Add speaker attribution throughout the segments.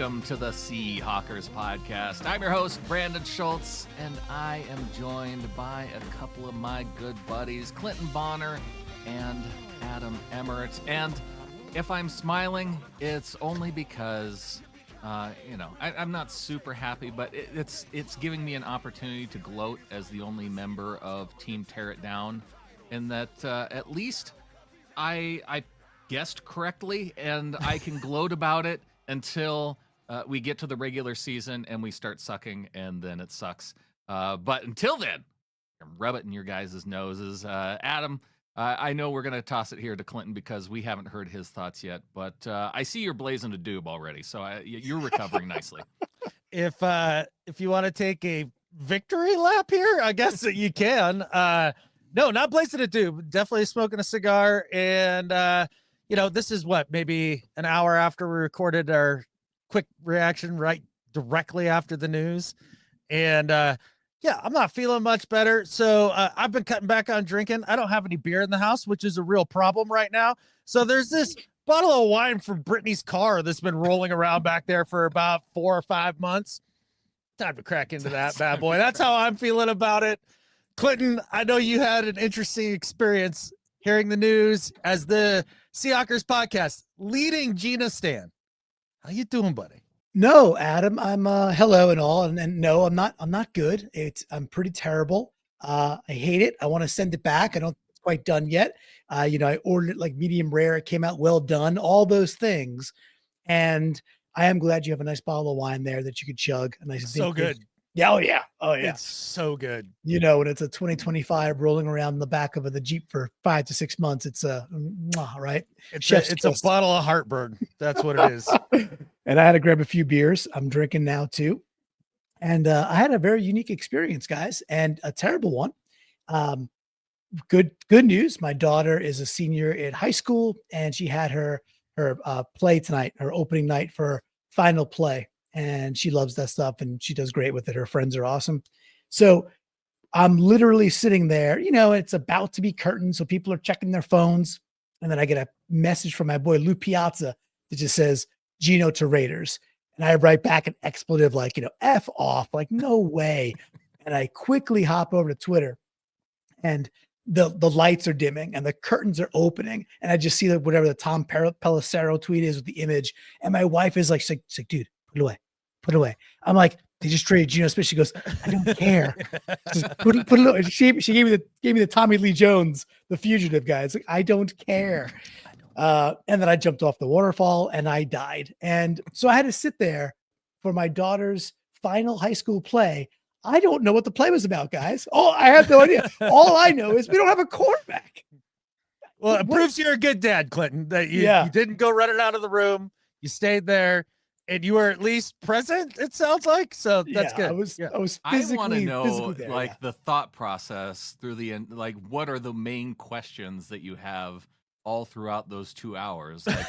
Speaker 1: welcome to the Seahawks podcast. I'm your host, Brandon Schultz, and I am joined by a couple of my good buddies, Clinton Bonner and Adam Emmerich. And if I'm smiling, it's only because, I'm not super happy, but it's giving me an opportunity to gloat as the only member of Team Tear It Down, in that at least I guessed correctly, and I can gloat about it until we get to the regular season and we start sucking, and then it sucks. But until then, rub it in your guys' noses. Adam, I know we're going to toss it here to Clinton because we haven't heard his thoughts yet, but I see you're blazing a doob already, so you're recovering nicely.
Speaker 2: If you want to take a victory lap here, I guess that you can. No, not blazing a doob. Definitely smoking a cigar, and this is maybe an hour after we recorded our quick reaction right directly after the news. And I'm not feeling much better. So I've been cutting back on drinking. I don't have any beer in the house, which is a real problem right now. So there's this bottle of wine from Brittany's car that's been rolling around back there for about 4 or 5 months. Time to crack into that bad boy. That's how I'm feeling about it. Clinton, I know you had an interesting experience hearing the news as the Seahawks podcast leading Geno Stan. How you doing, buddy?
Speaker 3: No, Adam, I'm hello and all, and no, I'm not good. I'm pretty terrible. I hate it. I want to send it back. I don't think it's quite done yet. I ordered it like medium rare. It came out well done. All those things, and I am glad you have a nice bottle of wine there that you could chug. A nice,
Speaker 2: so good.
Speaker 3: Yeah, oh yeah.
Speaker 2: It's so good.
Speaker 3: When it's a 2025 rolling around in the back of the Jeep for 5 to 6 months, it's right.
Speaker 2: It's a bottle of heartburn. That's what it is.
Speaker 3: And I had to grab a few beers. I'm drinking now too. And I had a very unique experience, guys, and a terrible one. Good news. My daughter is a senior in high school, and she had her play tonight, her opening night for final play. And she loves that stuff, and she does great with it. Her friends are awesome. So I'm literally sitting there, it's about to be curtains. So people are checking their phones. And then I get a message from my boy, Lou Piazza, that just says, Geno to Raiders. And I write back an expletive like, F off, like, no way. And I quickly hop over to Twitter, and the lights are dimming and the curtains are opening. And I just see that whatever the Tom Pelissero tweet is with the image. And my wife is like, she's like, dude, put it away. I'm like, they just traded Geno Smith. She goes, I don't care. Just put it away. She gave me the Tommy Lee Jones, the fugitive guy. It's like, I don't care. And then I jumped off the waterfall and I died. And so I had to sit there for my daughter's final high school play. I don't know what the play was about, guys. Oh, I have no idea. All I know is we don't have a quarterback.
Speaker 2: Well, it proves you're a good dad, Clinton, that you didn't go running out of the room. You stayed there. And you were at least present, it sounds like. So that's good.
Speaker 3: I was physically,
Speaker 1: I want to know,
Speaker 3: there,
Speaker 1: the thought process through the end. Like, what are the main questions that you have all throughout those 2 hours? Like,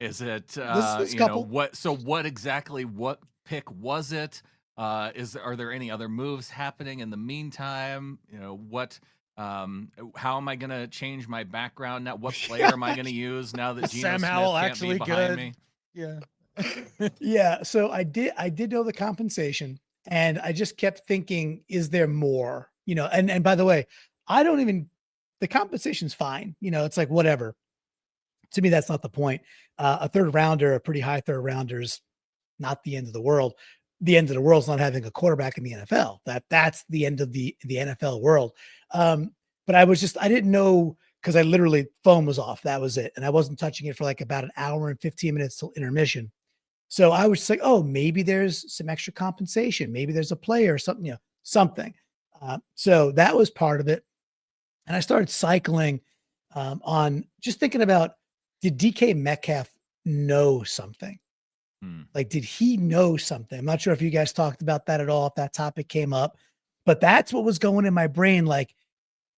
Speaker 1: is it what exactly, what pick was it? Are there any other moves happening in the meantime? How am I going to change my background now? What player am I going to use now that Geno Smith can't
Speaker 2: actually
Speaker 1: be behind
Speaker 2: good.
Speaker 1: me?
Speaker 2: Yeah.
Speaker 3: Yeah. So I did know the compensation, and I just kept thinking, is there more? And by the way, the compensation's fine. It's like, whatever. To me, that's not the point. A third rounder, a pretty high third rounder, is not the end of the world. The end of the world is not having a quarterback in the NFL. That's the end of the NFL world. But I didn't know, because I literally, phone was off. That was it. And I wasn't touching it for like about an hour and 15 minutes till intermission. So I was just like, oh, maybe there's some extra compensation. Maybe there's a player or something, something. So that was part of it. And I started cycling on just thinking about, did DK Metcalf know something? Like, did he know something? I'm not sure if you guys talked about that at all, if that topic came up, but that's what was going in my brain. Like,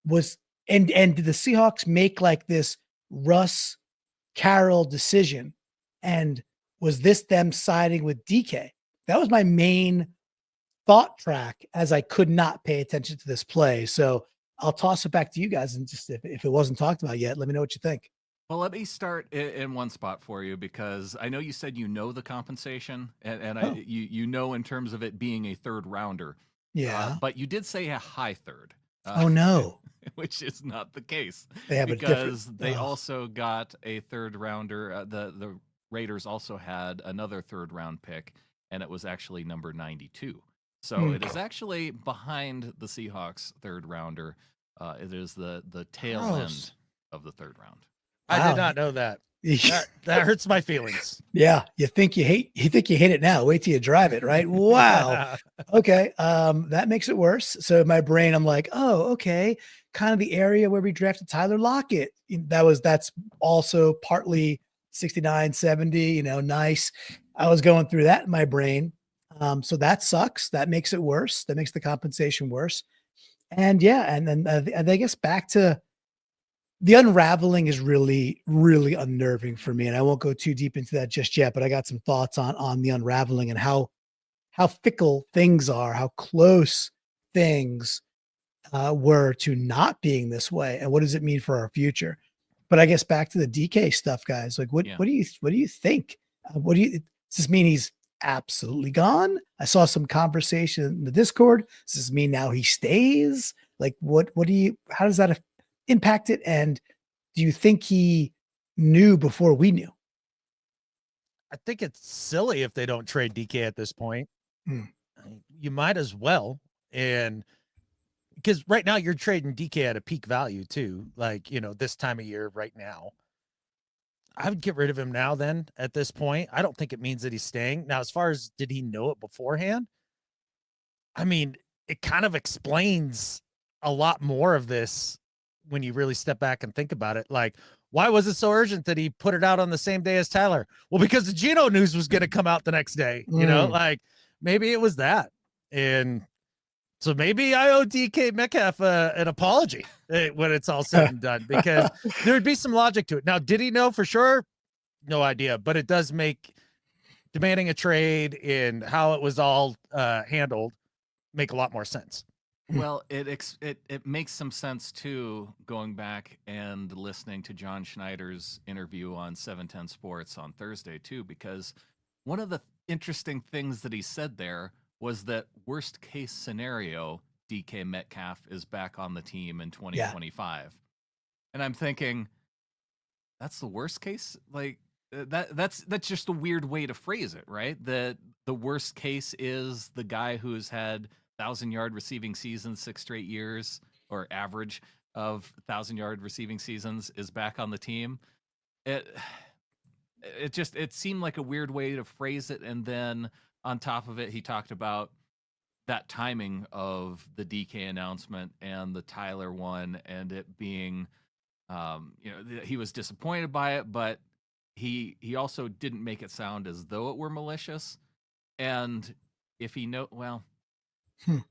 Speaker 3: and did the Seahawks make like this Russ Carroll decision? And was this them siding with DK? That was my main thought track, as I could not pay attention to this play. So I'll toss it back to you guys. And just if it wasn't talked about yet, let me know what you think.
Speaker 1: Well, let me start in one spot for you, because I know you said you know the compensation, and
Speaker 3: Oh,
Speaker 1: you know in terms of it being a third rounder,
Speaker 3: yeah.
Speaker 1: but you did say a high third,
Speaker 3: Oh no,
Speaker 1: which is not the case,
Speaker 3: they have a different.
Speaker 1: because they also got a third rounder. The Raiders also had another third round pick, and it was actually number 92. So
Speaker 3: Hmm.
Speaker 1: it is actually behind the Seahawks third rounder. It is the tail end
Speaker 2: Gross.
Speaker 1: of the third round.
Speaker 2: I did
Speaker 3: Wow.
Speaker 2: not know that. That hurts my feelings.
Speaker 3: Yeah, you think you hate it now. Wait till you drive it, right? Wow. Okay. That makes it worse. So in my brain, I'm like, oh, okay. Kind of the area where we drafted Tyler Lockett. That's also partly 69, 70, nice. I was going through that in my brain. So that sucks. That makes it worse. That makes the compensation worse. And yeah, and then I guess back to the unraveling is really, really unnerving for me. And I won't go too deep into that just yet, but I got some thoughts on the unraveling and how fickle things are, how close things were to not being this way, and what does it mean for our future. But I guess back to the DK stuff, guys. Like, what
Speaker 1: Yeah.
Speaker 3: what do you think? Does this mean he's absolutely gone? I saw some conversation in the Discord. Does this mean now he stays? Like, how does that impact it? And do you think he knew before we knew?
Speaker 2: I think it's silly if they don't trade DK at this point.
Speaker 3: Hmm.
Speaker 2: You might as well. And because right now you're trading DK at a peak value too. Like, this time of year right now. I would get rid of him now then at this point. I don't think it means that he's staying. Now, as far as did he know it beforehand? I mean, it kind of explains a lot more of this when you really step back and think about it. Like, why was it so urgent that he put it out on the same day as Tyler? Well, because the Geno news was going to come out the next day, like maybe it was that. And so maybe I owe DK Metcalf an apology when it's all said and done, because there would be some logic to it. Now, did he know for sure? No idea, but it does make demanding a trade and how it was all handled make a lot more sense.
Speaker 1: Well, it makes some sense too, going back and listening to John Schneider's interview on 710 Sports on Thursday too, because one of the interesting things that he said there was that worst case scenario, DK Metcalf is back on the team in 2025. And I'm thinking, that's the worst case? Like that's just a weird way to phrase it, right? The worst case is the guy who's had 1,000-yard receiving seasons 6 straight years, or average of 1,000-yard receiving seasons, is back on the team. It seemed like a weird way to phrase it. And then on top of it, he talked about that timing of the DK announcement and the Tyler one, and it being, he was disappointed by it, but he also didn't make it sound as though it were malicious. And if he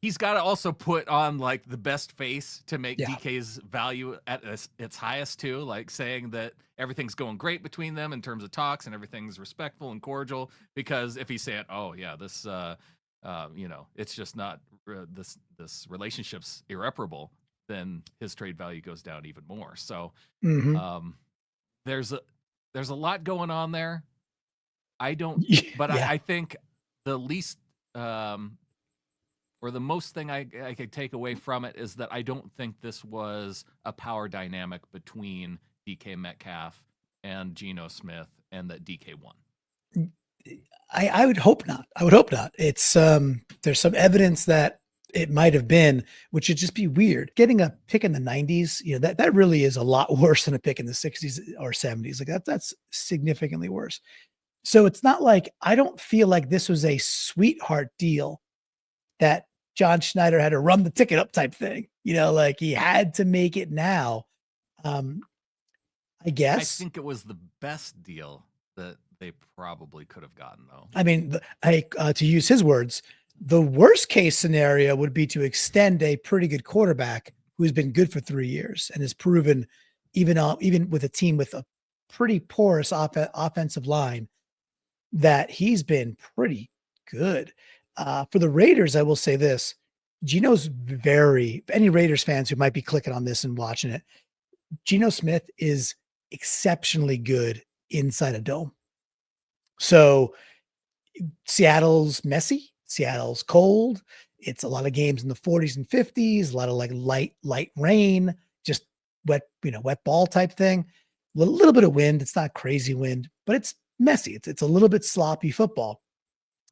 Speaker 1: he's got to also put on like the best face to make DK's value at its highest too, like saying that everything's going great between them in terms of talks and everything's respectful and cordial. Because if he's saying, "Oh yeah, this, it's just not this relationship's irreparable," then his trade value goes down even more. So there's a lot going on there. I think the least or the most thing I could take away from it is that I don't think this was a power dynamic between DK Metcalf and Geno Smith, and that DK won.
Speaker 3: I would hope not. It's there's some evidence that it might have been, which would just be weird. Getting a pick in the 90s, that really is a lot worse than a pick in the 60s or 70s. Like that's significantly worse. So it's not like, I don't feel like this was a sweetheart deal that John Schneider had to run the ticket up type thing, like he had to make it now. I guess.
Speaker 1: I think it was the best deal that they probably could have gotten, though.
Speaker 3: I mean, to use his words, the worst case scenario would be to extend a pretty good quarterback who's been good for 3 years and has proven, even with a team with a pretty porous offensive line, that he's been pretty good. For the Raiders, I will say this: Geno's any Raiders fans who might be clicking on this and watching it, Geno Smith is exceptionally good inside a dome. So Seattle's messy. Seattle's cold. It's a lot of games in the 40s and 50s, a lot of like light rain, just wet, wet ball type thing. A little bit of wind. It's not crazy wind, but it's messy. It's a little bit sloppy football.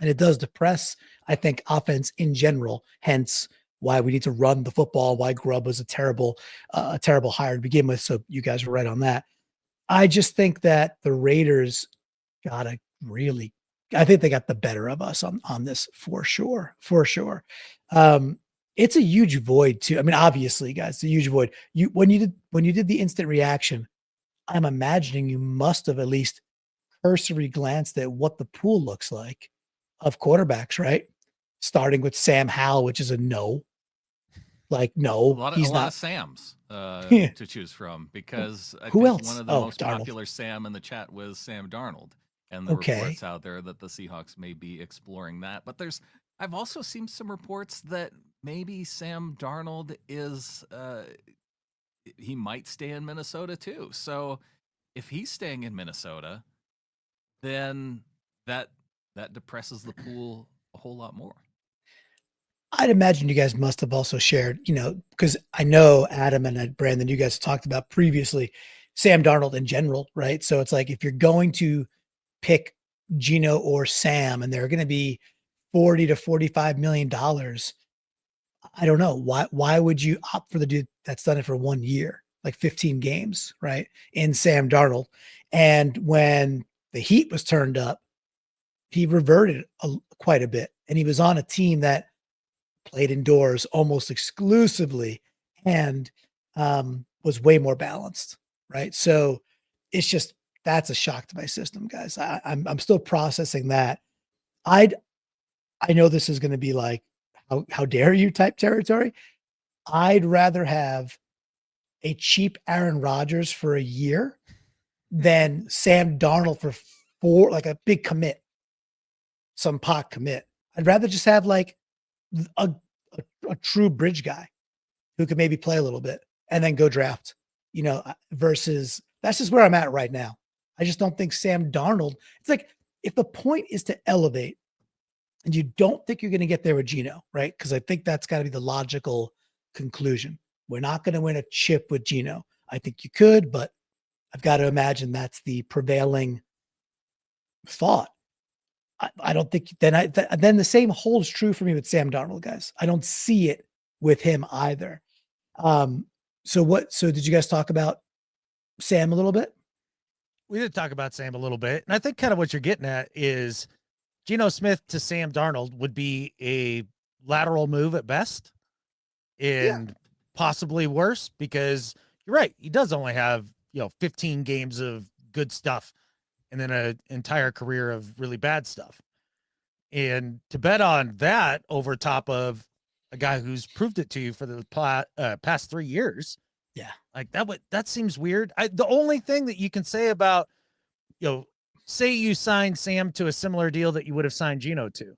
Speaker 3: And it does depress, I think, offense in general. Hence why we need to run the football, why Grubb was a terrible hire to begin with. So you guys were right on that. I just think that the Raiders gotta really, I think they got the better of us on this for sure. For sure. It's a huge void too. I mean, obviously, guys, it's a huge void. When you did the instant reaction, I'm imagining you must have at least cursory glanced at what the pool looks like of quarterbacks, right? Starting with Sam Howell, which is a no. Like, no,
Speaker 1: a lot of Sams to choose from, because I
Speaker 3: Who
Speaker 1: think
Speaker 3: else?
Speaker 1: one of the most
Speaker 3: Darnold.
Speaker 1: popular Sam in the chat was Sam Darnold. And the reports out there that the Seahawks may be exploring that. But I've also seen some reports that maybe Sam Darnold is he might stay in Minnesota too. So if he's staying in Minnesota, then that depresses the pool a whole lot more.
Speaker 3: I'd imagine you guys must have also shared, because I know Adam and Brandon, you guys talked about previously Sam Darnold in general, right? So it's like, if you're going to pick Geno or Sam and they're going to be $40 to $45 million, I don't know. Why would you opt for the dude that's done it for 1 year, like 15 games, right? In Sam Darnold. And when the heat was turned up, he reverted quite a bit. And he was on a team that played indoors almost exclusively and was way more balanced, right? So it's just, that's a shock to my system, guys. I'm still processing that. I know this is going to be like, how dare you type territory. I'd rather have a cheap Aaron Rodgers for a year than Sam Darnold for like a big commit, some pot commit. I'd rather just have like a true bridge guy who could maybe play a little bit and then go draft, versus that's just where I'm at right now. I just don't think Sam Darnold, it's like, if the point is to elevate and you don't think you're going to get there with Geno, right? Because I think that's got to be the logical conclusion. We're not going to win a chip with Geno. I think you could, but I've got to imagine that's the prevailing thought. I don't think then the same holds true for me with Sam Darnold, guys. I don't see it with him either. So did you guys talk about Sam a little bit?
Speaker 2: We did talk about Sam a little bit. And I think kind of what you're getting at is Geno Smith to Sam Darnold would be a lateral move at best, and possibly worse, because you're right. He does only have, 15 games of good stuff and then an entire career of really bad stuff. And to bet on that over top of a guy who's proved it to you for the past 3 years.
Speaker 3: Yeah.
Speaker 2: Like that seems weird. The only thing that you can say about, say you signed Sam to a similar deal that you would have signed Geno to.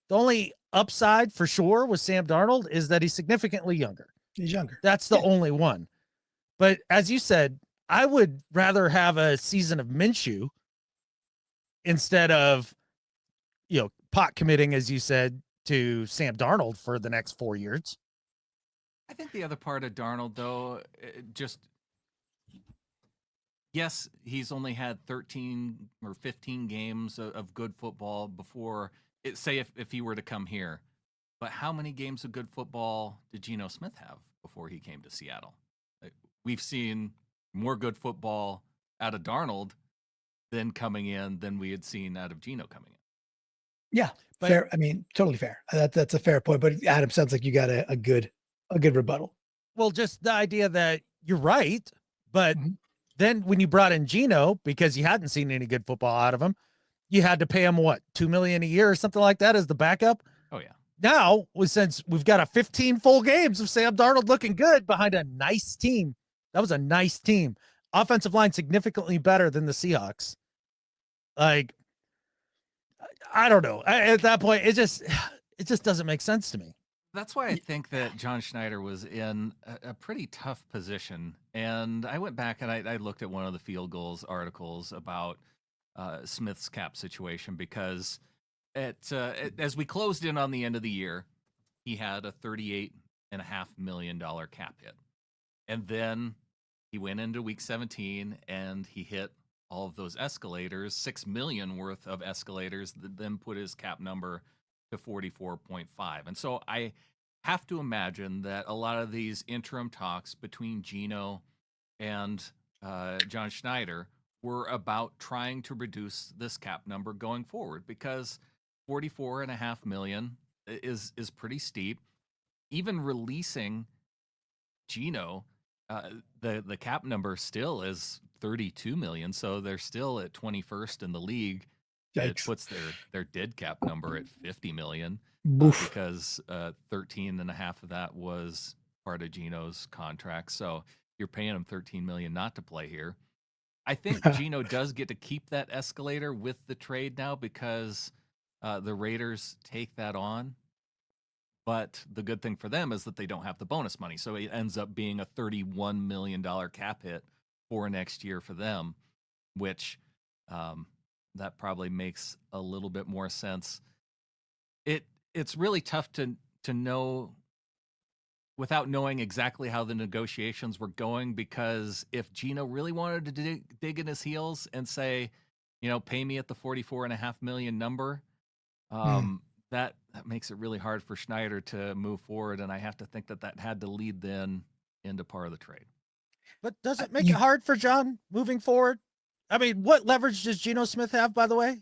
Speaker 2: The only upside for sure with Sam Darnold is that he's significantly younger.
Speaker 3: He's younger.
Speaker 2: That's the only one. But as you said, I would rather have a season of Minshew instead of, pot committing, as you said, to Sam Darnold for the next 4 years.
Speaker 1: I think the other part of Darnold, though, yes, he's only had 13 or 15 games of good football before, say if he were to come here. But how many games of good football did Geno Smith have before he came to Seattle? We've seen more good football out of Darnold than we had seen out of Geno coming in.
Speaker 3: Yeah, fair. I mean, totally fair. That's a fair point. But Adam, sounds like you got a good rebuttal.
Speaker 2: Well, just the idea that you're right, but then when you brought in Geno, because you hadn't seen any good football out of him, you had to pay him what, $2 million a year or something like that as the backup.
Speaker 1: Oh yeah.
Speaker 2: Now, since we've got 15 full games of Sam Darnold looking good behind a nice team, that was a nice team. Offensive line significantly better than the Seahawks. Like, I don't know. At that point, it just doesn't make sense to me.
Speaker 1: That's why I think that John Schneider was in a pretty tough position. And I went back and I looked at one of the field goals articles about Smith's cap situation because as we closed in on the end of the year, he had a $38.5 million cap hit. And then he went into week 17 and he hit all of those escalators, 6 million worth of escalators, that then put his cap number to 44.5. And so I have to imagine that a lot of these interim talks between Geno and John Schneider were about trying to reduce this cap number going forward, because 44.5 million is pretty steep. Even releasing Geno, the cap number still is 32 million, so they're still at 21st in the league.
Speaker 3: Yikes.
Speaker 1: It puts their dead cap number at 50 million, because 13.5 of that was part of Geno's contract. So you're paying him 13 million not to play here. I think Geno does get to keep that escalator with the trade now, because the Raiders take that on. But the good thing for them is that they don't have the bonus money. So it ends up being a $31 million cap hit for next year for them, which that probably makes a little bit more sense. It's really tough to know without knowing exactly how the negotiations were going, because if Geno really wanted to dig in his heels and say, pay me at the 44.5 million number, that makes it really hard for Schneider to move forward. And I have to think that had to lead then into part of the trade.
Speaker 2: But does it make it hard for John moving forward? I mean, what leverage does Geno Smith have, by the way?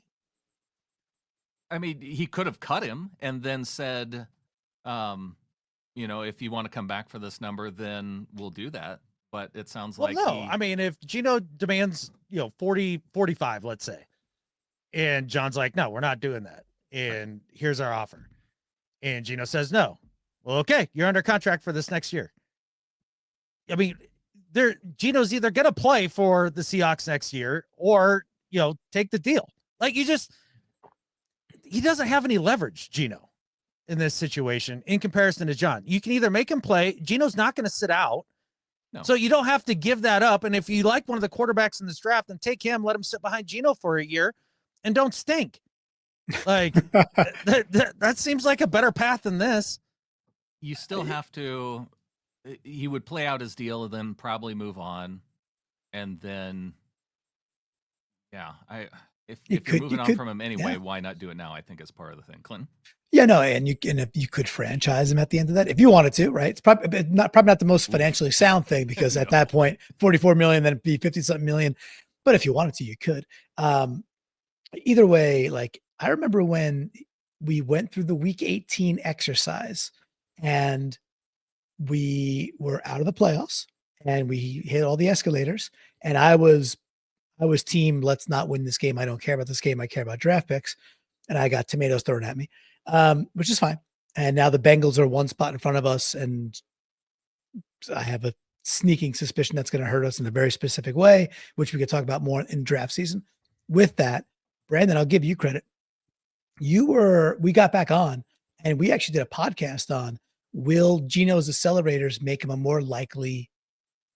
Speaker 1: I mean, he could have cut him and then said, if you want to come back for this number, then we'll do that. But it sounds like
Speaker 2: I mean, if Geno demands, 40, 45, let's say, and John's like, no, we're not doing that, and here's our offer, and Geno says no, well, okay, you're under contract for this next year. I mean, Geno's either going to play for the Seahawks next year or, take the deal. Like, he doesn't have any leverage, Geno, in this situation in comparison to John. You can either make him play. Geno's not going to sit out.
Speaker 1: No.
Speaker 2: So you don't have to give that up. And if you like one of the quarterbacks in this draft, then take him, let him sit behind Geno for a year and don't stink. Like that seems like a better path than this.
Speaker 1: You still have to, he would play out his deal and then probably move on. And then, if you're moving on from him anyway, why not do it now? I think is part of the thing. Clinton?
Speaker 3: Yeah, no, and if you could franchise him at the end of that, if you wanted to, right? It's probably not the most financially sound thing, because at that point, 44 million, then it'd be 50-something million. But if you wanted to, you could. Either way, like, I remember when we went through the week 18 exercise and we were out of the playoffs and we hit all the escalators, and I was team, let's not win this game. I don't care about this game. I care about draft picks. And I got tomatoes thrown at me, which is fine. And now the Bengals are one spot in front of us, and I have a sneaking suspicion that's going to hurt us in a very specific way, which we could talk about more in draft season. With that, Brandon, I'll give you credit. We got back on, and we actually did a podcast on, will Geno's accelerators make him a more likely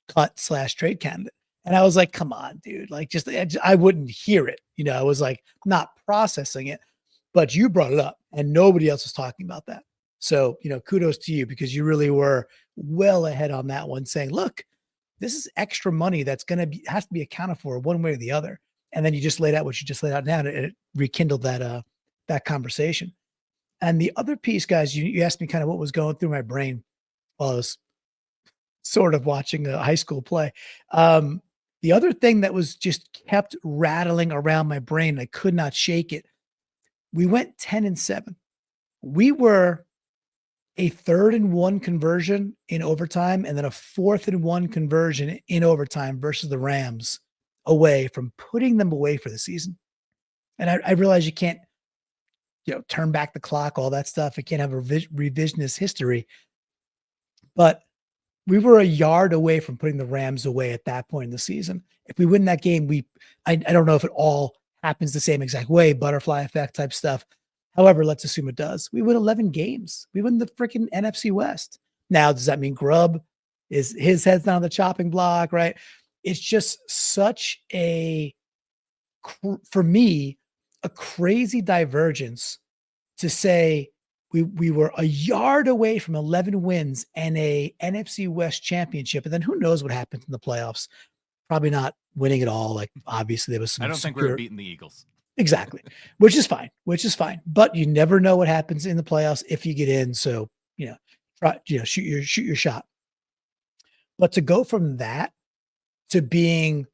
Speaker 3: cut/trade candidate? And I was like, come on, dude. Like, I wouldn't hear it. I was like, not processing it, but you brought it up and nobody else was talking about that. So, kudos to you, because you really were well ahead on that one, saying, look, this is extra money that's has to be accounted for one way or the other. And then you just laid out what you just laid out now, and it rekindled that conversation. And the other piece, guys, you asked me kind of what was going through my brain while I was sort of watching a high school play. The other thing that was just kept rattling around my brain, I could not shake it. We went 10-7. We were a 3rd-and-1 conversion in overtime, and then a 4th-and-1 conversion in overtime versus the Rams away from putting them away for the season. And I realize you can't, turn back the clock, all that stuff. It can't have a revisionist history, but we were a yard away from putting the Rams away at that point in the season. If we win that game, I don't know if it all happens the same exact way, butterfly effect type stuff. However, let's assume it does. We win 11 games. We win the freaking NFC West. Now, does that mean Grubb is his head's down the chopping block, right? It's just such for me, a crazy divergence to say we were a yard away from 11 wins and a NFC West championship. And then who knows what happens in the playoffs? Probably not winning it all. Like, obviously there was some.
Speaker 1: I don't think we're beating the Eagles.
Speaker 3: Exactly. Which is fine. But you never know what happens in the playoffs if you get in. So, try, shoot your shot. But to go from that to being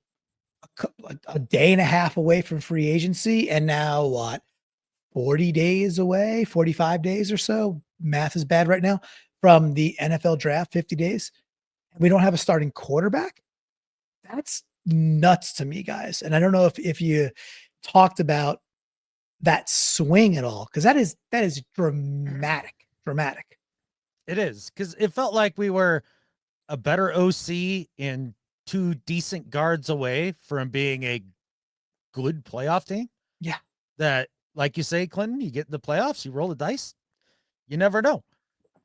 Speaker 3: a day and a half away from free agency, and now what, 40 days away, 45 days or so, math is bad right now, from the NFL draft, 50 days, and we don't have a starting quarterback. That's nuts to me, guys. And I don't know if you talked about that swing at all, because that is dramatic.
Speaker 2: It is, because it felt like we were a better OC and 2 decent guards away from being a good playoff team.
Speaker 3: Yeah.
Speaker 2: That, like you say, Clinton, you get in the playoffs, you roll the dice, you never know.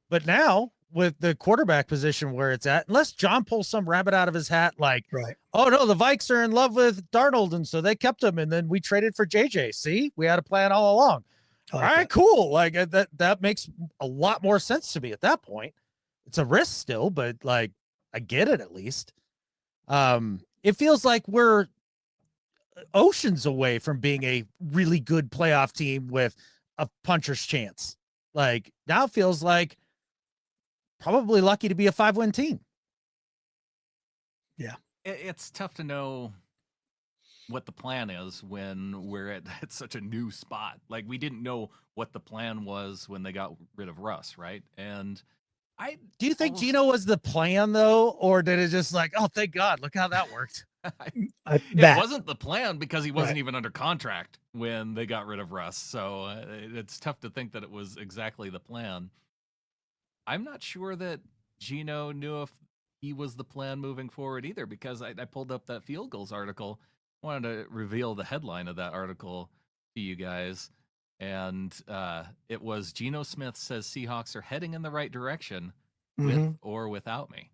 Speaker 2: But now with the quarterback position where it's at, unless John pulls some rabbit out of his hat, like,
Speaker 3: right,
Speaker 2: oh no, the Vikes are in love with Darnold, and so they kept him, and then we traded for JJ. See, we had a plan all along. All right, cool. Like that makes a lot more sense to me at that point. It's a risk still, but like I get it at least. It feels like we're oceans away from being a really good playoff team with a puncher's chance. Like, now it feels like probably lucky to be a 5-win team.
Speaker 3: Yeah.
Speaker 1: It's tough to know what the plan is when we're at such a new spot. Like, we didn't know what the plan was when they got rid of Russ, right? And
Speaker 2: do you think Geno was the plan though, or did it just like, oh, thank God, look how that worked?
Speaker 1: It wasn't the plan because he wasn't even under contract when they got rid of Russ. So it's tough to think that it was exactly the plan. I'm not sure that Geno knew if he was the plan moving forward either, because I pulled up that Field Goals article. I wanted to reveal the headline of that article to you guys. And it was Geno Smith says Seahawks are heading in the right direction with or without me.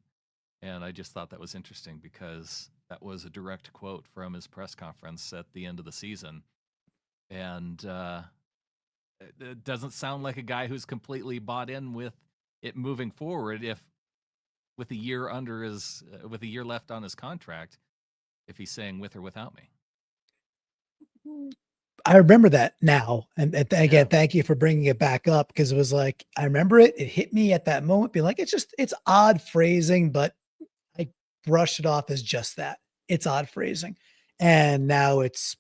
Speaker 1: And I just thought that was interesting because that was a direct quote from his press conference at the end of the season. And it doesn't sound like a guy who's completely bought in with it moving forward, if with a year left on his contract, if he's saying with or without me.
Speaker 3: I remember that now. And again, thank you for bringing it back up, because it was like, I remember it hit me at that moment being like, it's odd phrasing, but I brushed it off as just that. It's odd phrasing. And now it's,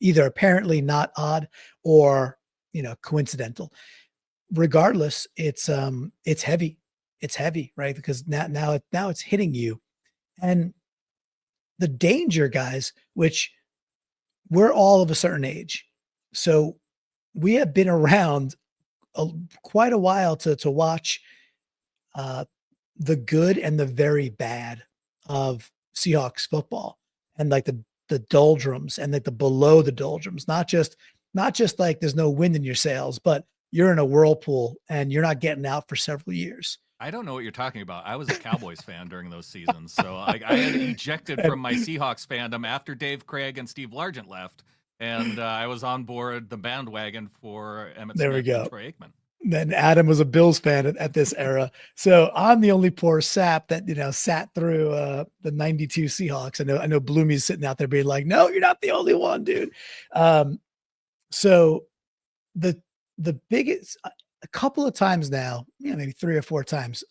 Speaker 3: either apparently not odd or, coincidental. Regardless, it's heavy. It's heavy, right? Because now it's hitting you. And the danger, guys, which we're all of a certain age. So we have been around quite a while to watch the good and the very bad of Seahawks football, and like the doldrums and like the below the doldrums, not just like there's no wind in your sails, but you're in a whirlpool and you're not getting out for several years.
Speaker 1: I don't know what you're talking about. I was a Cowboys fan during those seasons. So I had ejected from my Seahawks fandom after Dave Craig and Steve Largent left. And I was on board the bandwagon for Emmitt Smith and Troy Aikman.
Speaker 3: Then Adam was a Bills fan at this era. So I'm the only poor sap that, sat through the 92 Seahawks. I know Bloomy's sitting out there being like, no, you're not the only one, dude. So the biggest, a couple of times now, maybe 3 or 4 times,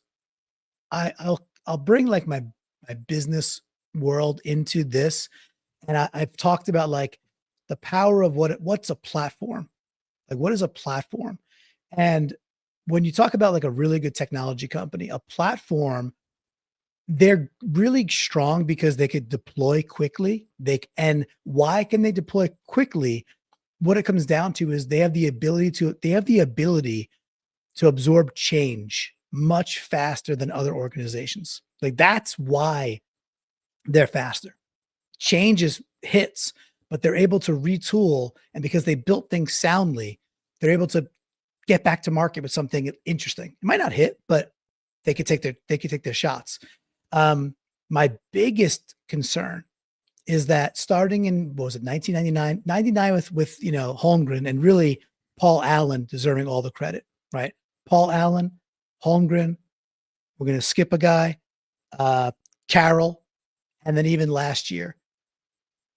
Speaker 3: I'll bring like my business world into this. And I've talked about like the power of what's a platform. Like, what is a platform? And when you talk about like a really good technology company, a platform, they're really strong because they could deploy quickly. And why can they deploy quickly? What it comes down to is they have the ability to absorb change much faster than other organizations. Like, that's why they're faster. Change hits, but they're able to retool. And because they built things soundly, they're able to get back to market with something interesting. It might not hit, but they could take their shots. My biggest concern is that starting in, what was it, 99 with Holmgren, and really Paul Allen deserving all the credit, right? Paul Allen, Holmgren, we're going to skip a guy, Carroll, and then even last year,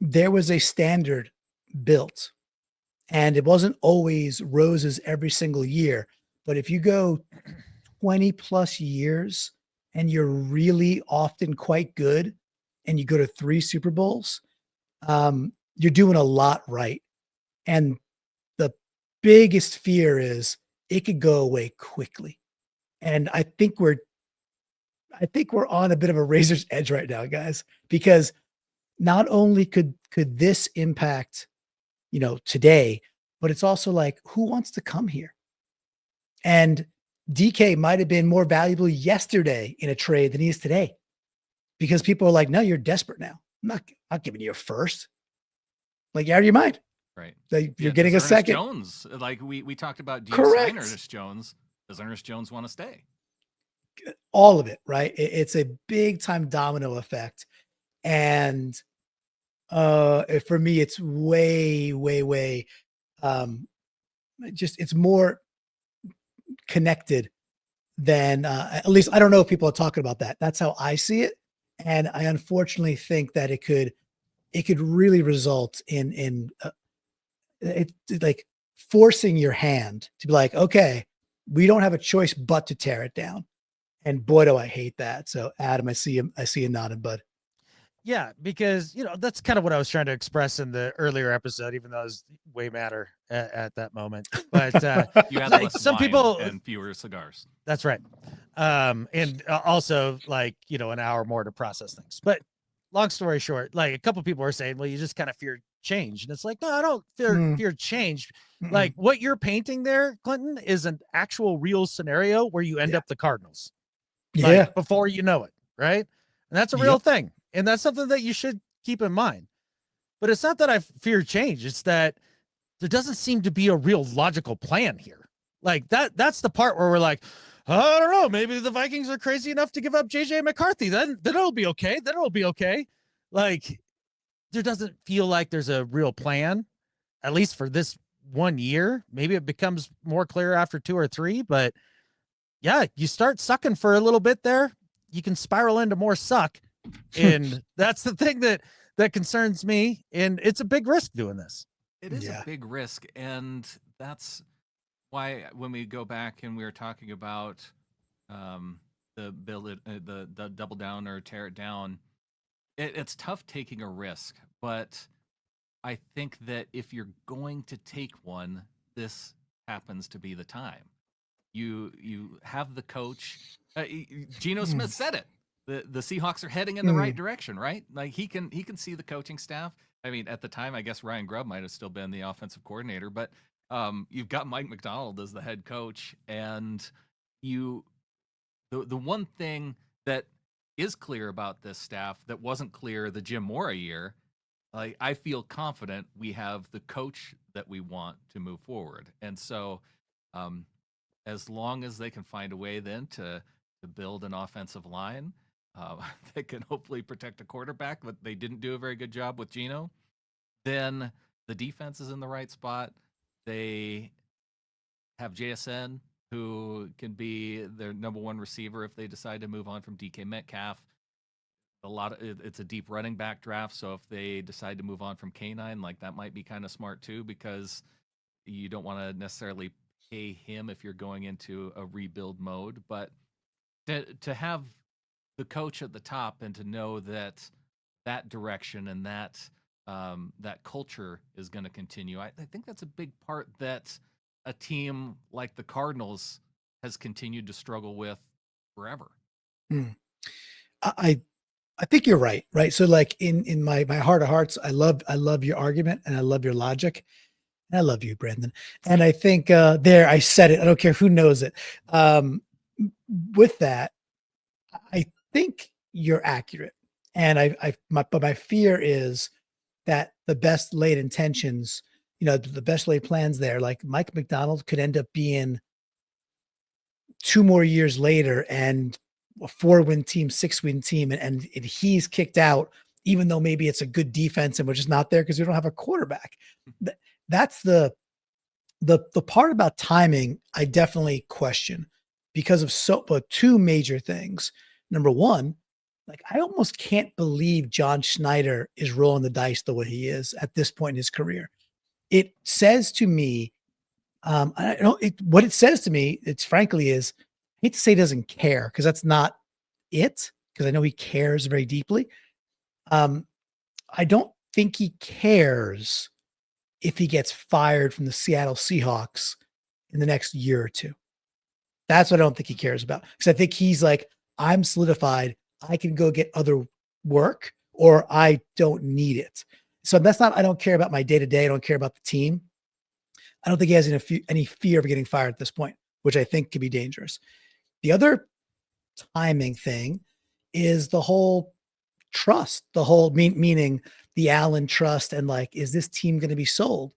Speaker 3: there was a standard built, and it wasn't always roses every single year. But if you go 20 plus years and you're really often quite good and you go to 3 Super Bowls, you're doing a lot right. And the biggest fear is it could go away quickly. And I think we're on a bit of a razor's edge right now, guys, because not only could this impact, today, but it's also like, who wants to come here? And DK might have been more valuable yesterday in a trade than he is today, because people are like, no, you're desperate now. I'm not giving you a first. Like, you're out of your mind.
Speaker 1: Right.
Speaker 3: You're getting a second.
Speaker 1: Jones, like we talked about, do you
Speaker 3: Correct.
Speaker 1: sign Ernest Jones? Does Ernest Jones want to stay?
Speaker 3: All of it, right? It's a big time domino effect. And for me, it's way, it's more connected than, at least I don't know if people are talking about that. That's how I see it. And I unfortunately think that it could really result in it like forcing your hand to be like, okay, we don't have a choice but to tear it down. And boy, do I hate that. So Adam, I see you nodding, bud.
Speaker 2: Yeah, because that's kind of what I was trying to express in the earlier episode, even though it was way madder at that moment. But
Speaker 1: you had
Speaker 2: like,
Speaker 1: less
Speaker 2: some
Speaker 1: wine
Speaker 2: people
Speaker 1: and fewer cigars.
Speaker 2: That's right. And also like an hour more to process things. But long story short, like a couple people are saying, well, you just kind of fear change, and it's like, no, I don't fear change. Like what you're painting there, Clinton, is an actual real scenario where you end up the Cardinals. Like, before you know it, right? And that's a real thing. And that's something that you should keep in mind. But it's not that I fear change. It's that there doesn't seem to be a real logical plan here. Like that's the part where we're like, I don't know, maybe the Vikings are crazy enough to give up JJ McCarthy. Then it'll be okay. Then it'll be okay. Like, there doesn't feel like there's a real plan, at least for this 1 year. Maybe it becomes more clear after 2 or 3, but yeah, you start sucking for a little bit there, you can spiral into more suck. And that's the thing that concerns me. And it's a big risk doing this.
Speaker 1: It is a big risk. And that's why when we go back and we were talking about the double down or tear it down, it's tough taking a risk. But I think that if you're going to take one, this happens to be the time. You have the coach. Geno Smith said it. The Seahawks are heading in the right direction, right? Like he can see the coaching staff. I mean, at the time, I guess Ryan Grubb might have still been the offensive coordinator, but you've got Mike Macdonald as the head coach, and the one thing that is clear about this staff that wasn't clear the Jim Mora year, like I feel confident we have the coach that we want to move forward, and so as long as they can find a way then to build an offensive line that can hopefully protect a quarterback, but they didn't do a very good job with Geno, then the defense is in the right spot. They have JSN, who can be their number one receiver if they decide to move on from DK Metcalf. It's a deep running back draft, so if they decide to move on from K9, like that might be kind of smart too, because you don't want to necessarily pay him if you're going into a rebuild mode. But to have the coach at the top and to know that direction and that culture is going to continue, I think that's a big part that a team like the Cardinals has continued to struggle with forever.
Speaker 3: I think you're right. So like in my heart of hearts, I love your argument and I love your logic. And I love you, Brandon. And I think there I said it. I don't care who knows it. With that, I think you're accurate. And my fear is that the best laid intentions the best laid plans there. Like Mike Macdonald could end up being 2 more years later and a 4-win team, 6-win team, and he's kicked out, even though maybe it's a good defense and we're just not there because we don't have a quarterback. That's the part about timing I definitely question because of 2 major things. Number one, like I almost can't believe John Schneider is rolling the dice the way he is at this point in his career. It says to me, what it says to me, it's frankly is, I hate to say he doesn't care because that's not it, because I know he cares very deeply. I don't think he cares if he gets fired from the Seattle Seahawks in the next year or 2. That's what I don't think he cares about. Because I think he's like, I'm solidified. I can go get other work or I don't need it. So that's not, I don't care about my day-to-day. I don't care about the team. I don't think he has any fear of getting fired at this point, which I think could be dangerous. The other timing thing is the whole trust, the whole meaning the Allen trust. And like, is this team going to be sold?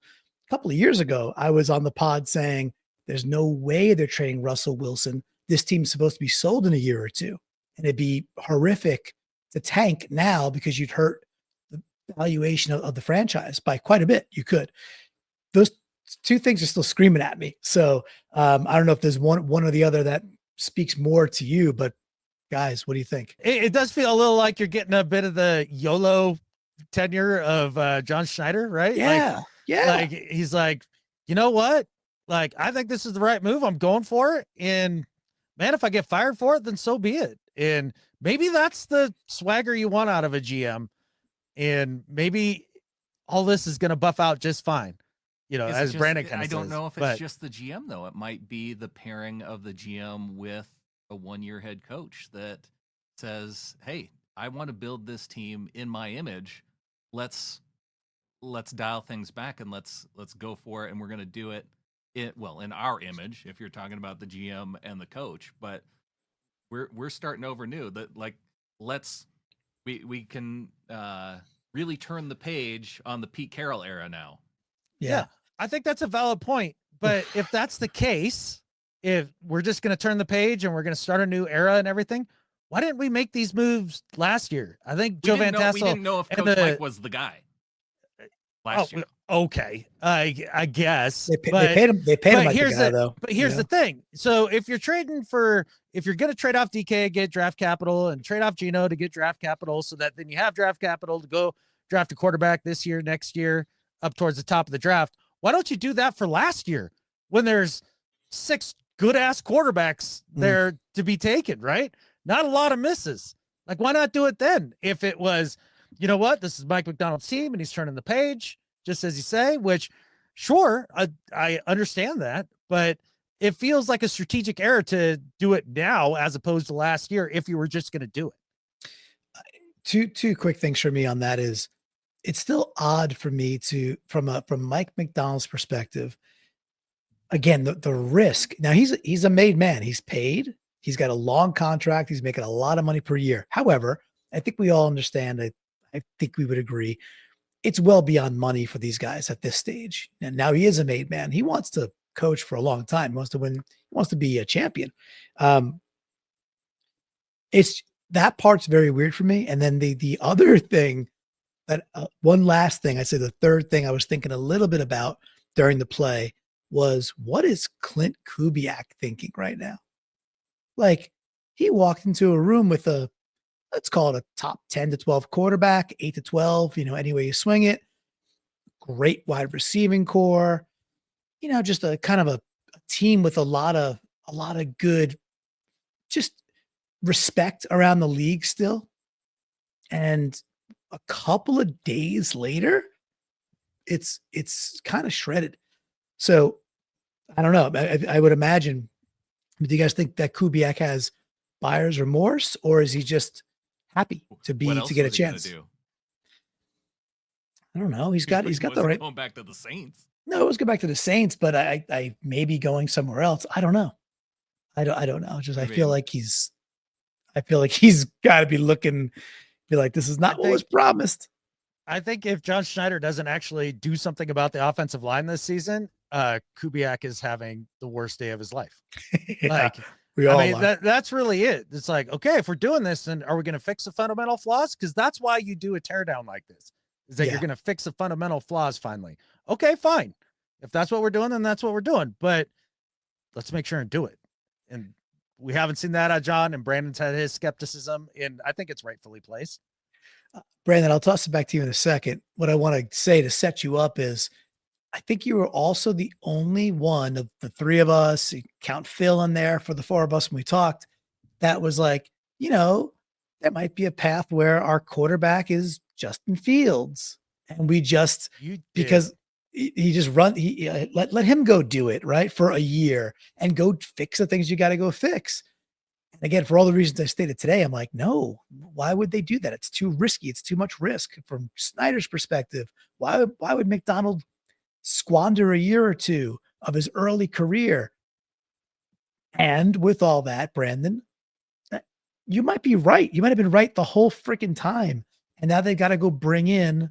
Speaker 3: A couple of years ago, I was on the pod saying, there's no way they're trading Russell Wilson. This team's supposed to be sold in a year or 2. And it'd be horrific to tank now because you'd hurt the valuation of the franchise by quite a bit. You could. Those 2 things are still screaming at me. So I don't know if there's one or the other that speaks more to you, but guys, what do you think?
Speaker 2: It does feel a little like you're getting a bit of the YOLO tenure of John Schneider, right?
Speaker 3: Yeah.
Speaker 2: Like he's like, you know what? Like, I think this is the right move. I'm going for it. And man, if I get fired for it, then so be it. And maybe that's the swagger you want out of a GM. And maybe all this is going to buff out just fine. As Brandon kind of says.
Speaker 1: I don't know if it's just the GM, though. It might be the pairing of the GM with a 1-year head coach that says, hey, I want to build this team in my image. Let's dial things back and let's go for it. And we're going to do it in our image, if you're talking about the GM and the coach, but we're starting over new. That like, we can really turn the page on the Pete Carroll era now.
Speaker 2: Yeah. I think that's a valid point. But if that's the case, if we're just going to turn the page and we're going to start a new era and everything, why didn't we make these moves last year? I think Joe Van Tassel.
Speaker 1: We didn't know if Coach Mike was the guy last year.
Speaker 2: Okay. I guess.
Speaker 3: They paid him like the guy, though.
Speaker 2: But here's the thing. So if you're going to trade off DK, get draft capital, and trade off Geno to get draft capital so that then you have draft capital to go draft a quarterback this year, next year, up towards the top of the draft, why don't you do that for last year when there's 6 good-ass quarterbacks there to be taken, right? Not a lot of misses. Like, why not do it then? If it was, you know what, this is Mike Macdonald's team and he's turning the page, just as you say, which, sure, I understand that, but it feels like a strategic error to do it now as opposed to last year if you were just going to do it.
Speaker 3: Two quick things for me on that is, it's still odd for me from Mike Macdonald's perspective. Again, the risk. Now he's a made man. He's paid. He's got a long contract. He's making a lot of money per year. However, I think we all understand. I think we would agree. It's well beyond money for these guys at this stage. And now he is a made man. He wants to coach for a long time. He wants to win. He wants to be a champion. It's that part's very weird for me. And then the other thing. That one last thing, I'd say the third thing I was thinking a little bit about during the play was, what is Clint Kubiak thinking right now? Like, he walked into a room with let's call it a top 10 to 12 quarterback, 8 to 12, any way you swing it. Great wide receiving core, just a kind of a team with a lot of good, just respect around the league still. And a couple of days later, it's kind of shredded. So I don't know. I would imagine. Do you guys think that Kubiak has buyer's remorse, or is he just happy to get a chance? I don't know. He's got the right.
Speaker 1: Going back to the Saints.
Speaker 3: No, it was go back to the Saints, but I may be going somewhere else. I don't know. I don't know. Just I feel like he's got to be looking. Be like, this is not what was promised.
Speaker 2: I think if John Schneider doesn't actually do something about the offensive line this season, Kubiak is having the worst day of his life.
Speaker 3: Yeah,
Speaker 2: Like,
Speaker 3: we all
Speaker 2: I mean,
Speaker 3: are.
Speaker 2: that's really it. It's like, okay, if we're doing this, then are we going to fix the fundamental flaws? Because that's why you do a teardown like this, is that you're going to fix the fundamental flaws finally. Okay, fine. If that's what we're doing, then that's what we're doing. But let's make sure and do it. And we haven't seen that out of John, and Brandon's had his skepticism, and I think it's rightfully placed.
Speaker 3: Brandon, I'll toss it back to you in a second. What I want to say to set you up is I think you were also the only one of the three of us, you count Phil in there for the four of us when we talked, that was like, there might be a path where our quarterback is Justin Fields. And we just, because he just let him go do it, right, for a year and go fix the things you got to go fix. And again, for all the reasons I stated today, I'm like, no, why would they do that? It's too risky. It's too much risk from Snyder's perspective. Why would Macdonald squander a year or two of his early career? And with all that, Brandon, you might be right. You might have been right the whole freaking time. And now they've got to go bring in,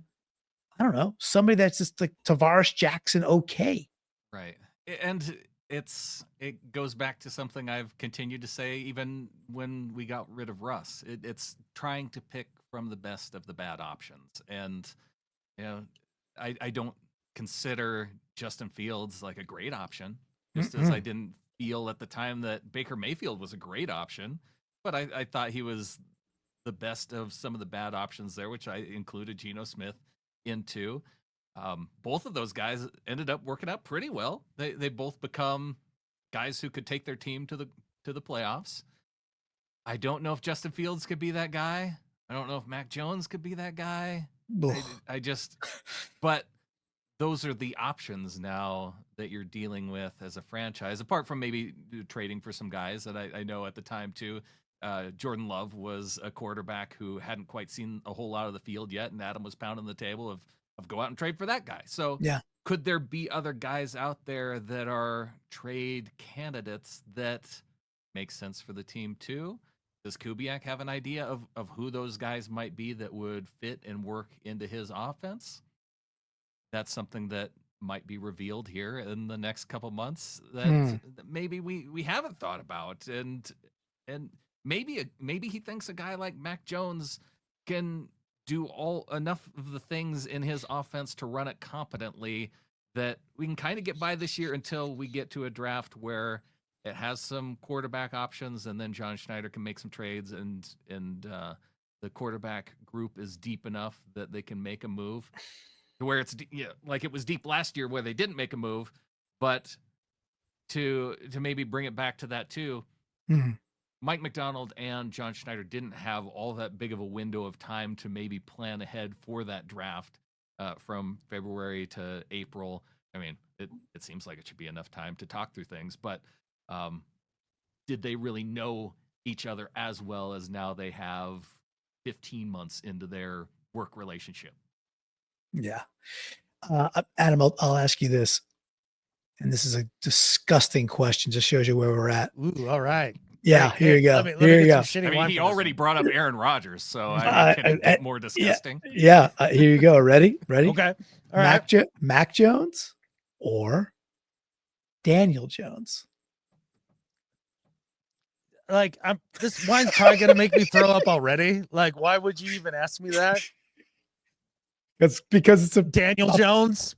Speaker 3: I don't know, somebody that's just like Tavares Jackson. Okay.
Speaker 1: Right. And it goes back to something I've continued to say even when we got rid of Russ. It's trying to pick from the best of the bad options. And, I don't consider Justin Fields like a great option, just as I didn't feel at the time that Baker Mayfield was a great option. But I thought he was the best of some of the bad options there, which I included Geno Smith into. Both of those guys ended up working out pretty well. They both become guys who could take their team to the playoffs. I don't know if Justin Fields could be that guy. I don't know if Mac Jones could be that guy. But those are the options now that you're dealing with as a franchise, apart from maybe trading for some guys that I know at the time too. Jordan Love was a quarterback who hadn't quite seen a whole lot of the field yet, and Adam was pounding the table of go out and trade for that guy. So could there be other guys out there that are trade candidates that make sense for the team too? Does Kubiak have an idea of who those guys might be that would fit and work into his offense? That's something that might be revealed here in the next couple months that maybe we haven't thought about. And maybe he thinks a guy like Mac Jones can do enough of the things in his offense to run it competently that we can kind of get by this year until we get to a draft where it has some quarterback options, and then John Schneider can make some trades, and the quarterback group is deep enough that they can make a move to where it's like it was deep last year where they didn't make a move, but to maybe bring it back to that too. Mike Macdonald and John Schneider didn't have all that big of a window of time to maybe plan ahead for that draft from February to April. I mean, it seems like it should be enough time to talk through things, but did they really know each other as well as now they have 15 months into their work relationship?
Speaker 3: Yeah. Adam, I'll ask you this, and this is a disgusting question. Just shows you where we're at.
Speaker 2: Ooh, all right.
Speaker 3: Yeah, here you go.
Speaker 2: Let me
Speaker 3: here you go.
Speaker 2: I mean,
Speaker 1: he already brought up Aaron Rodgers, so I can it get more disgusting.
Speaker 3: Yeah. Here you go. Ready?
Speaker 2: Okay. All right.
Speaker 3: Mac Jones or Daniel Jones?
Speaker 2: Like, this wine's probably gonna make me throw up already. Like, why would you even ask me that?
Speaker 3: It's because it's a
Speaker 2: Daniel Jones,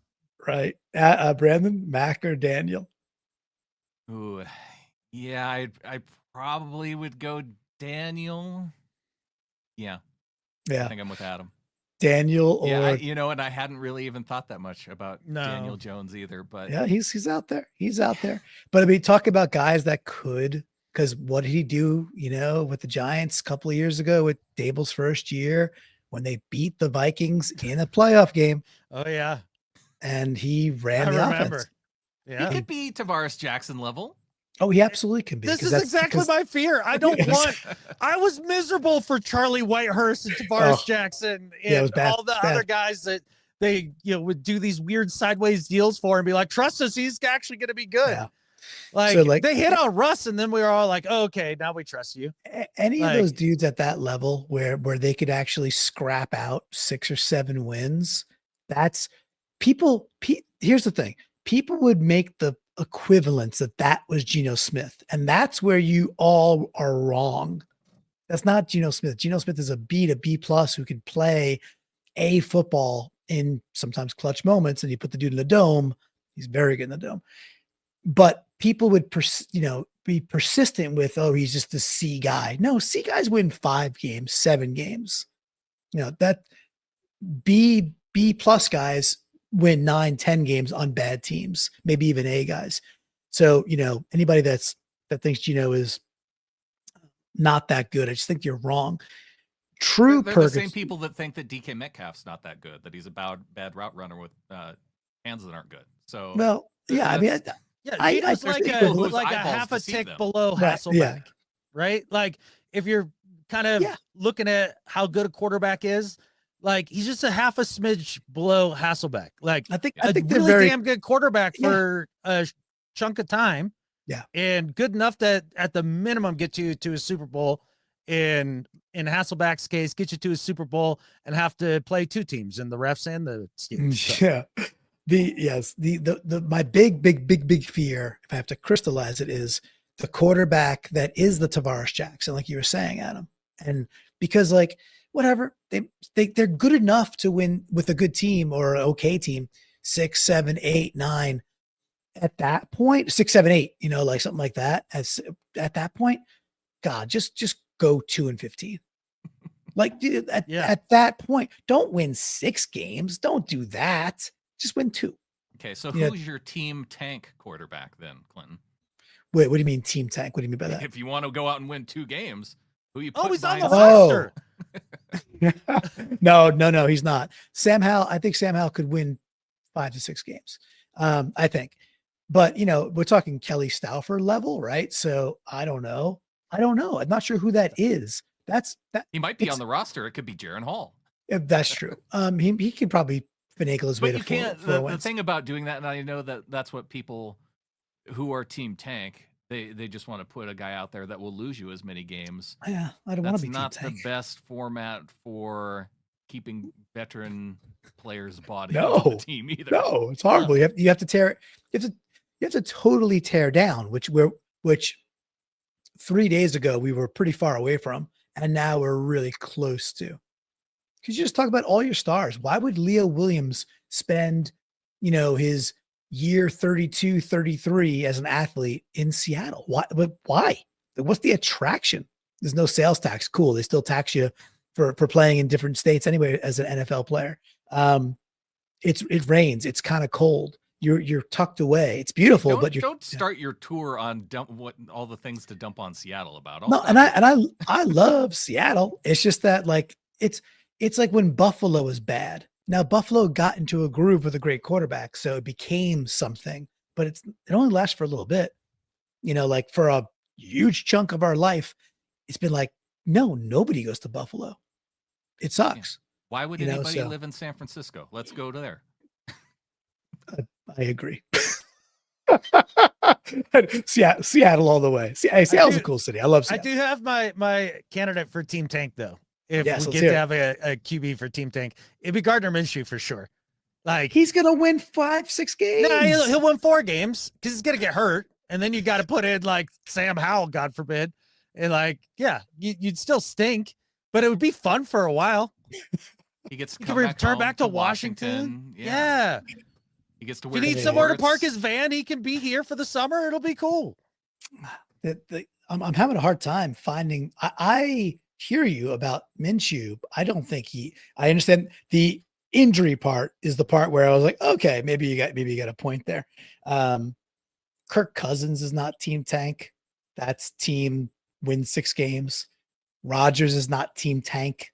Speaker 3: right? Brandon, Mac or Daniel?
Speaker 1: Ooh, yeah, I probably would go Daniel. Yeah. I think I'm with Adam.
Speaker 3: Daniel or
Speaker 1: and I hadn't really even thought that much about Daniel Jones either. But
Speaker 3: yeah, he's out there. He's out there. But I mean, talk about guys that could. Because what did he do, with the Giants a couple of years ago with Dable's first year when they beat the Vikings in a playoff game?
Speaker 2: Oh, yeah.
Speaker 3: And he ran the offense.
Speaker 2: Yeah.
Speaker 1: He could be Tavares Jackson level.
Speaker 3: Oh, he absolutely can be.
Speaker 2: This is exactly my fear. I don't I was miserable for Charlie Whitehurst and Tavares Jackson and all the other guys that they would do these weird sideways deals for and be like, trust us, he's actually going to be good.
Speaker 3: Yeah.
Speaker 2: Like,
Speaker 3: So, like,
Speaker 2: they hit on Russ, and then we were all like, oh, okay, now we trust you.
Speaker 3: any of
Speaker 2: Like-
Speaker 3: those dudes at that level where they could actually scrap out 6 or 7 wins, that's people. Here's the thing: people would make the equivalence that was Geno Smith, and that's where you all are wrong. That's not Geno Smith. Geno Smith is a B to B plus who can play a football in sometimes clutch moments, and you put the dude in the dome, he's very good in the dome. But people would, be persistent with, oh, he's just a C guy. No, C guys win 5 games, 7 games. That B plus guys win 9, 10 games on bad teams, maybe even A guys. So, anybody that thinks Geno is not that good, I just think you're wrong. True
Speaker 1: They're the same people that think that DK Metcalf's not that good, that he's a bad route runner with hands that aren't good. So,
Speaker 3: well, yeah, I mean,
Speaker 2: Geno's like a half a tick below Hasselbeck, right? Like, if you're kind of looking at how good a quarterback is, like, he's just a half a smidge below Hasselbeck. Like, I think they're really damn good quarterback for a chunk of time.
Speaker 3: Yeah.
Speaker 2: And good enough that at the minimum get you to a Super Bowl. In Hasselbeck's case, get you to a Super Bowl and have to play 2 teams, in the refs and the Steelers.
Speaker 3: So. Yeah. My big fear, if I have to crystallize it, is the quarterback that is the Tavares Jackson, like you were saying, Adam. And because, like, whatever, they're good enough to win with a good team or an okay team, 6, 7, 8, 9. At that point, 6, 7, 8, like something like that. At that point, God, just go 2-15. Like, at that point, don't win 6 games. Don't do that. Just win 2.
Speaker 1: Okay, so who's your team tank quarterback then, Clinton?
Speaker 3: Wait, what do you mean team tank? What do you mean by that?
Speaker 1: If you want to go out and win 2 games, who you put
Speaker 2: he's on
Speaker 1: behind?
Speaker 2: the roster.
Speaker 3: No, he's not. Sam Howell, I think Sam Howell could win 5 to 6 games. I think. But, we're talking Kelly Stauffer level, right? So I don't know. I'm not sure who that is.
Speaker 1: He might be on the roster. It could be Jaron Hall.
Speaker 3: That's true. He could probably finagle his way to 4 wins.
Speaker 1: The thing about doing that, and I know that's what people who are team tank, they just want to put a guy out there that will lose you as many games.
Speaker 3: Yeah, I don't want to be
Speaker 1: team tank.
Speaker 3: That's not
Speaker 1: the best format for keeping veteran players' bodies
Speaker 3: on
Speaker 1: the team either.
Speaker 3: No, it's horrible. You have to tear. You have to totally tear down, which 3 days ago we were pretty far away from, and now we're really close to. Because you just talk about all your stars. Why would Leo Williams spend, his year 32, 33 as an athlete in Seattle? Why? What's the attraction? There's no sales tax. Cool. They still tax you for playing in different states anyway as an NFL player. It rains. It's kind of cold. You're tucked away. It's beautiful, but you
Speaker 1: don't start your tour on all the things to dump on Seattle about.
Speaker 3: No, and I love Seattle. It's just that, like, it's like when Buffalo is bad. Now Buffalo got into a groove with a great quarterback, so it became something, but it only lasts for a little bit. Like, for a huge chunk of our life, it's been like, no, nobody goes to Buffalo. It sucks.
Speaker 1: Yeah. Why would anybody live in San Francisco? Let's go to there.
Speaker 3: I agree. Seattle all the way. Seattle's a cool city. I love Seattle.
Speaker 2: I do have my candidate for Team Tank, though. If we get to have a QB for Team Tank, it'd be Gardner Minshew for sure. Like,
Speaker 3: he's gonna win 5, 6 games.
Speaker 2: No, he'll win 4 games because he's gonna get hurt, and then you got to put in, like, Sam Howell, God forbid, and, like, you'd still stink, but it would be fun for a while.
Speaker 1: He gets
Speaker 2: to return back to Washington. Yeah.
Speaker 1: He gets to wear.
Speaker 2: If he needs somewhere to park his van, he can be here for the summer. It'll be cool.
Speaker 3: I'm having a hard time finding. I hear you about Minshew. I don't think I understand the injury part is the part where I was like, okay, maybe you got a point there. Kirk Cousins is not team tank. That's team win 6 games. Rodgers is not team tank.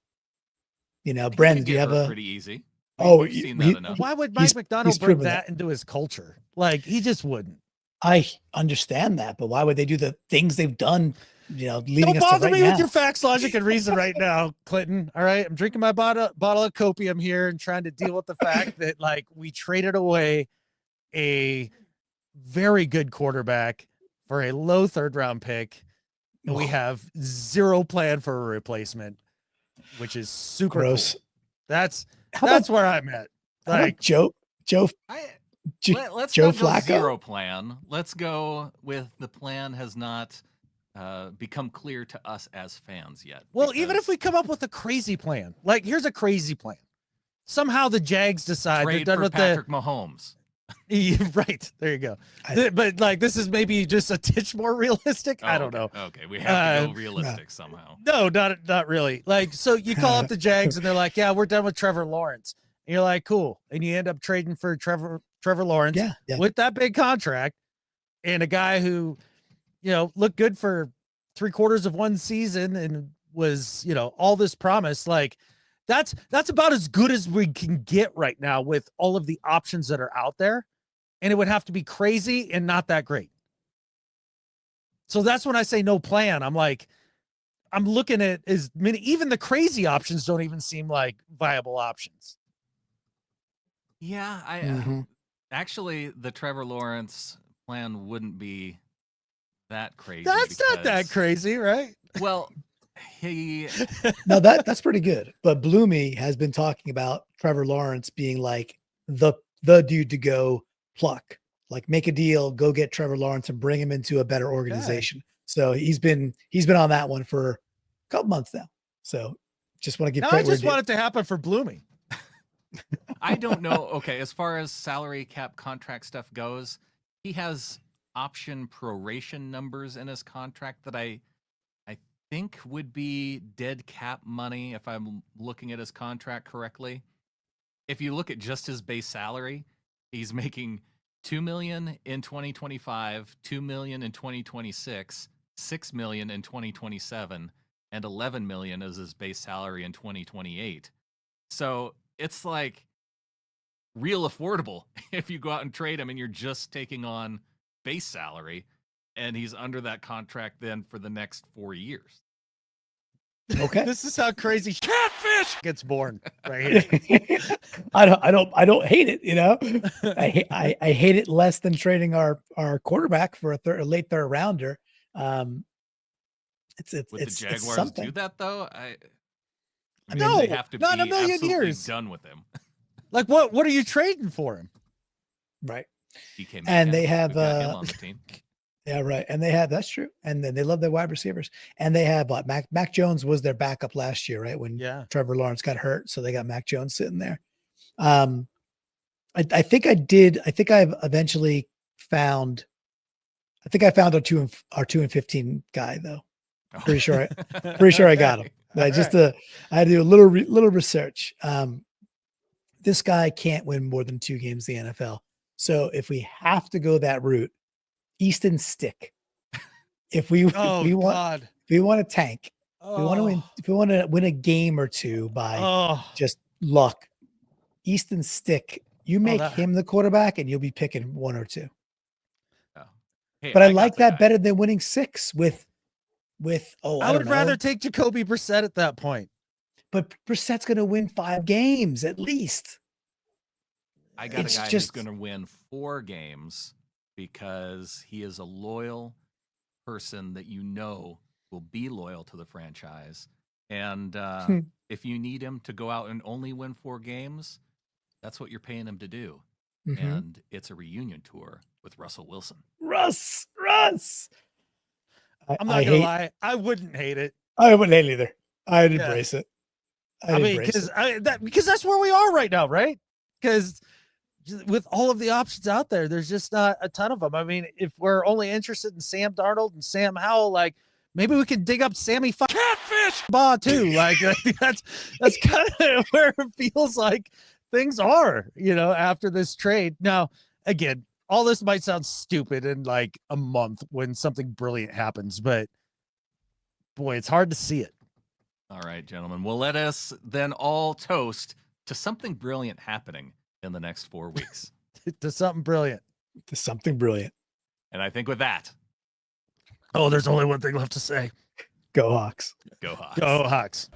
Speaker 3: Brandon, do you have
Speaker 1: pretty easy?
Speaker 3: We've
Speaker 1: seen that enough.
Speaker 2: Why would Mike Macdonald bring that into his culture? Like, he just wouldn't.
Speaker 3: I understand that, but why would they do the things they've done? Leading
Speaker 2: Don't
Speaker 3: us to right
Speaker 2: bother me
Speaker 3: now.
Speaker 2: with your facts, logic, and reason right now, Clinton. All right, I'm drinking my bottle of copium here and trying to deal with the fact that, like, we traded away a very good quarterback for a low 3rd round pick. And we have zero plan for a replacement, which is super
Speaker 3: Gross.
Speaker 2: cool. That's where I'm at. Like
Speaker 3: Joe
Speaker 1: let's
Speaker 3: Joe
Speaker 1: not go
Speaker 3: Flacco?
Speaker 1: zero plan. Let's go with the plan has not become clear to us as fans yet.
Speaker 2: Well, even if we come up with a crazy plan, like here's a crazy plan. Somehow the Jags decide they're done with
Speaker 1: Patrick Mahomes.
Speaker 2: Right. There you go. But like, this is maybe just a titch more realistic. I don't know.
Speaker 1: Okay. We have to go realistic somehow.
Speaker 2: No, not really. Like, so you call up the Jags and they're like, yeah, we're done with Trevor Lawrence. And you're like, cool. And you end up trading for Trevor Lawrence with that big contract and a guy who, looked good for 3/4 of one season and was, all this promise. Like, that's about as good as we can get right now with all of the options that are out there. And it would have to be crazy and not that great. So that's when I say no plan. I'm like, I'm looking at as many, even the crazy options don't even seem like viable options.
Speaker 1: Yeah. Actually, the Trevor Lawrence plan wouldn't be that crazy.
Speaker 2: That's not that crazy, right?
Speaker 1: Well,
Speaker 3: no, that's pretty good. But Bloomy has been talking about Trevor Lawrence being like the dude to go pluck, like make a deal, go get Trevor Lawrence and bring him into a better organization. Okay. So he's been on that one for a couple months now. So just want to give credit.
Speaker 2: I just want it to happen for Bloomy.
Speaker 1: I don't know. Okay, as far as salary cap contract stuff goes, he has option proration numbers in his contract that I think would be dead cap money if I'm looking at his contract correctly. If you look at just his base salary, he's making $2 million in 2025, $2 million in 2026, $6 million in 2027, and $11 million is his base salary in 2028. So it's like real affordable if you go out and trade him and you're just taking on base salary, and he's under that contract then for the next 4 years.
Speaker 3: Okay.
Speaker 2: This is how crazy catfish gets born right here.
Speaker 3: I don't hate it. I hate it less than trading our quarterback for a late 3rd rounder. It's
Speaker 1: the Jaguars
Speaker 3: something.
Speaker 1: do that though.
Speaker 2: No,
Speaker 1: they have to
Speaker 2: not
Speaker 1: be
Speaker 2: a million years
Speaker 1: done with him.
Speaker 2: Like what are you trading for him?
Speaker 3: Right.
Speaker 1: And
Speaker 3: they have
Speaker 1: him on the team.
Speaker 3: Yeah, right. And they have, that's true. And then they love their wide receivers. And they have Mac Jones was their backup last year, right? When Trevor Lawrence got hurt. So they got Mac Jones sitting there. I think I've eventually found our 2 and 15 guy though. Pretty sure I got him. I had to do a little research. This guy can't win more than 2 games in the NFL. So if we have to go that route, Easton Stick. If we want to tank, we want to win. If we want to win a game or 2 by just luck, Easton Stick. You make him the quarterback, and you'll be picking 1 or 2.
Speaker 1: Hey,
Speaker 3: but I like that better than winning 6 with.
Speaker 2: I would rather take Jacoby Brissett at that point.
Speaker 3: But Brissett's going to win 5 games at least.
Speaker 1: I got a guy who's going to win 4 games because he is a loyal person that will be loyal to the franchise. And if you need him to go out and only win 4 games, that's what you're paying him to do. Mm-hmm. And it's a reunion tour with Russell Wilson.
Speaker 3: Russ.
Speaker 2: I'm not going to lie. I wouldn't hate it.
Speaker 3: I wouldn't hate it either. I'd embrace it.
Speaker 2: Because that's where we are right now, right? Because with all of the options out there, there's just not a ton of them. I mean, if we're only interested in Sam Darnold and Sam Howell, like maybe we could dig up Sammy Catfish Baugh too. Like that's kind of where it feels like things are, after this trade. Now, again, all this might sound stupid in like a month when something brilliant happens, but boy, it's hard to see it.
Speaker 1: All right, gentlemen. Well, let us then all toast to something brilliant happening in the next 4 weeks.
Speaker 2: To something brilliant.
Speaker 1: And I think with that.
Speaker 2: Oh, there's only one thing left to say.
Speaker 3: Go Hawks.
Speaker 1: Go Hawks.
Speaker 2: Go Hawks.